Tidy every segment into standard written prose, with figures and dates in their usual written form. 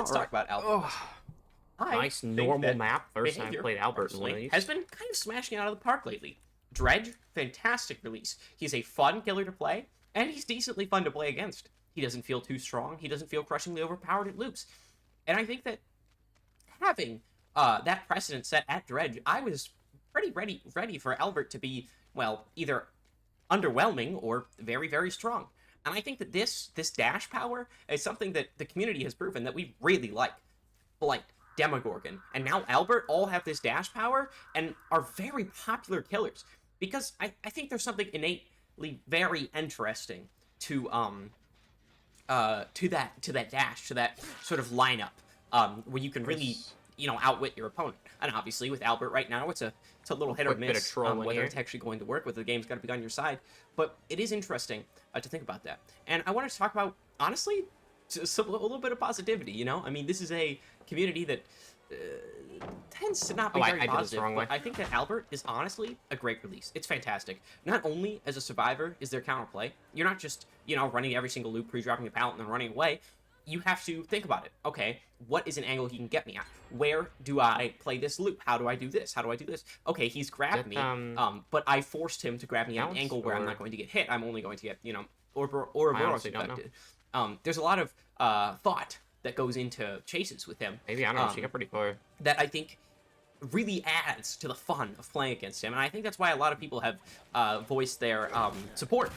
let's talk about Albert. Nice normal map. First time I played Albert in one of these. Has been kind of smashing it out of the park lately. Dredge, fantastic release. He's a fun killer to play, and he's decently fun to play against. He doesn't feel too strong. He doesn't feel crushingly overpowered at loops. And I think that having that precedent set at Dredge, I was pretty ready for Albert to be, well, either underwhelming or very, very strong. And I think that this dash power is something that the community has proven that we really like. Like Demogorgon and now Albert all have this dash power and are very popular killers. Because I think there's something innately very interesting to that dash, to that sort of lineup, where you can really, outwit your opponent. And obviously with Albert right now, it's a little hit or miss whether it's actually going to work, whether the game's got to be on your side. But it is interesting to think about that. And I wanted to talk about, honestly, a little bit of positivity, I mean, this is a community that tends to not be very positive, but I think that Albert is honestly a great release. It's fantastic. Not only as a survivor is there counterplay, you're not just, running every single loop, pre-dropping a pallet, and then running away. You have to think about it. Okay, what is an angle he can get me at? Where do I play this loop? How do I do this? How do I do this? Okay, he's grabbed me, but I forced him to grab me at an angle where I'm not going to get hit. I'm only going to get, Ouroboros affected. There's a lot of thought that goes into chases with him. Maybe, I don't know, she got pretty far. That I think really adds to the fun of playing against him. And I think that's why a lot of people have voiced their support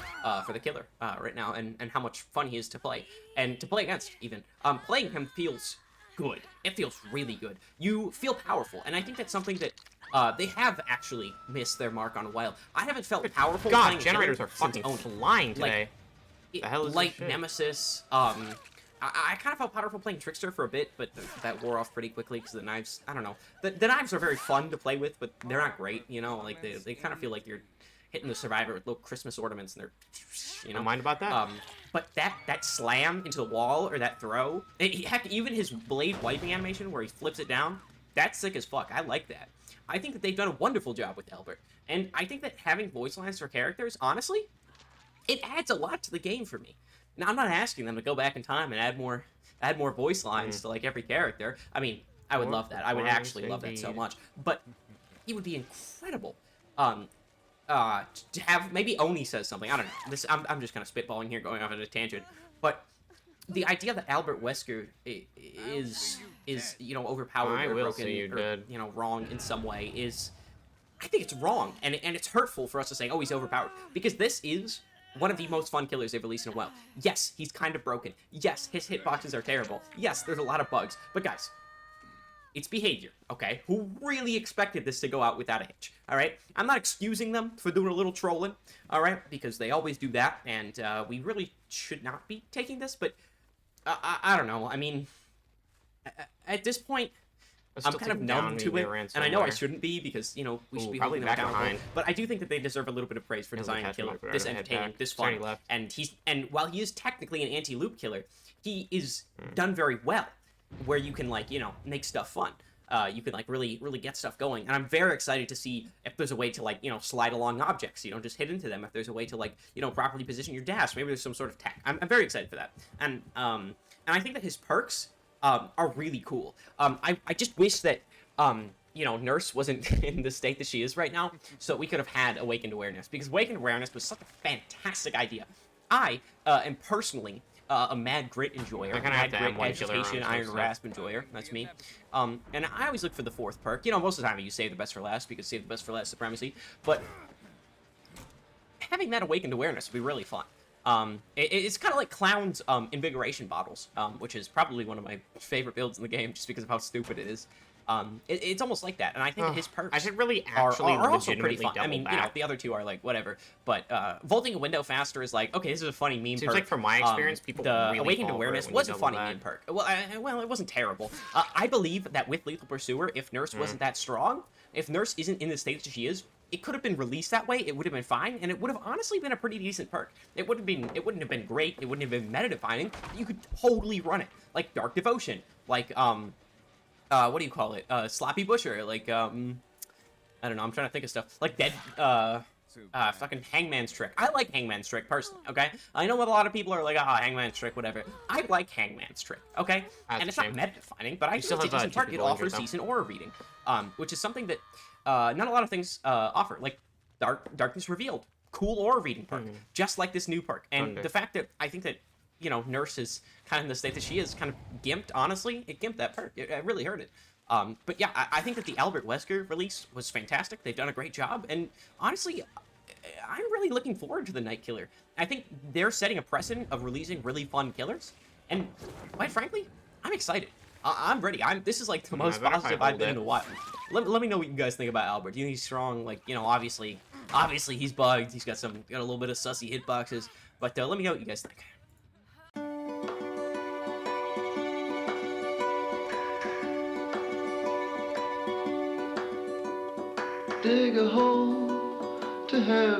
for the killer right now, and how much fun he is to play. And to play against, even. Playing him feels good. It feels really good. You feel powerful. And I think that's something that they have actually missed their mark on a while. I haven't felt powerful playing generators are fucking flying today. The hell is like Nemesis, I kind of felt powerful playing Trickster for a bit, but that wore off pretty quickly because the knives, I don't know. The knives are very fun to play with, but they're not great, like they kind of feel like you're hitting the survivor with little Christmas ornaments and they're, Don't mind about that. But that slam into the wall or that throw, heck, even his blade wiping animation where he flips it down, that's sick as fuck. I like that. I think that they've done a wonderful job with Albert. And I think that having voice lines for characters, honestly, it adds a lot to the game for me. Now, I'm not asking them to go back in time and add more voice lines to, like, every character. I mean, I would love that. I would actually love that so much. But it would be incredible to have... Maybe Oni says something. I don't know. I'm just kind of spitballing here, going off on a tangent. But the idea that Albert Wesker is overpowered or broken or, wrong in some way is... I think it's wrong. And it's hurtful for us to say, oh, he's overpowered. Because this is... one of the most fun killers they've released in a while. Yes, he's kind of broken. Yes, his hitboxes are terrible. Yes, there's a lot of bugs. But guys, it's behavior, okay? Who really expected this to go out without a hitch, all right? I'm not excusing them for doing a little trolling, all right? Because they always do that, and we really should not be taking this. But I don't know. I mean, at this point... I'm kind of numb to it, and I know I shouldn't be because, we should be holding them accountable. But I do think that they deserve a little bit of praise for designing a killer this entertaining, this fun. And while he is technically an anti-loop killer, he is done very well, where you can, make stuff fun. You can, really get stuff going. And I'm very excited to see if there's a way to, slide along objects, just hit into them. If there's a way to, properly position your dash. Maybe there's some sort of tech. I'm very excited for that. And I think that his perks... are really cool. I just wish that, Nurse wasn't in the state that she is right now, so we could have had Awakened Awareness, because Awakened Awareness was such a fantastic idea. I am personally a Mad Grit enjoyer, Mad Grit, Agitation, Iron Rasp enjoyer, that's me. And I always look for the fourth perk. Most of the time you save the best for last, because save the best for last supremacy, but having that Awakened Awareness would be really fun. It's kind of like Clown's Invigoration Bottles, which is probably one of my favorite builds in the game, just because of how stupid it is. It's almost like that, and I think that his perks I should really actually are also pretty fun. I mean, back. The other two are like whatever, but vaulting a window faster is like, okay, this is a funny meme. Seems perk. like from my experience, people the really Awakened Awareness was a funny meme perk. Well, it wasn't terrible. I believe that with Lethal Pursuer, if Nurse wasn't that strong, if Nurse isn't in the state that she is, it could have been released that way. It would have been fine, and it would have honestly been a pretty decent perk. It wouldn't have been great. It wouldn't have been meta defining. You could totally run it like Dark Devotion, like what do you call it? Sloppy Busher, like I don't know. I'm trying to think of stuff like Dead fucking Hangman's Trick. I like Hangman's Trick, personally, okay? I know what a lot of people are like, ah, Hangman's Trick, whatever. I like Hangman's Trick, okay? That's and it's not meta-defining, but I think still it's a have, decent two perk. It people in here, offers though. decent aura reading, which is something that not a lot of things offer. Like, Darkness Revealed. Cool aura reading perk. Just like this new perk. And the fact that I think that, you know, Nurse is kind of in the state that she is, kind of gimped, honestly. It gimped that perk. It really hurt it. But yeah, I think that the Albert Wesker release was fantastic. They've done a great job. And honestly, I'm really looking forward to the Night Killer. I think they're setting a precedent of releasing really fun killers. And quite frankly, I'm excited. I'm ready. This is like the most positive I've been in a while. Let me know what you guys think about Albert. Do you think he's strong? Like, you know, obviously he's bugged. He's got a little bit of sussy hitboxes. But let me know what you guys think. Dig a hole to heaven.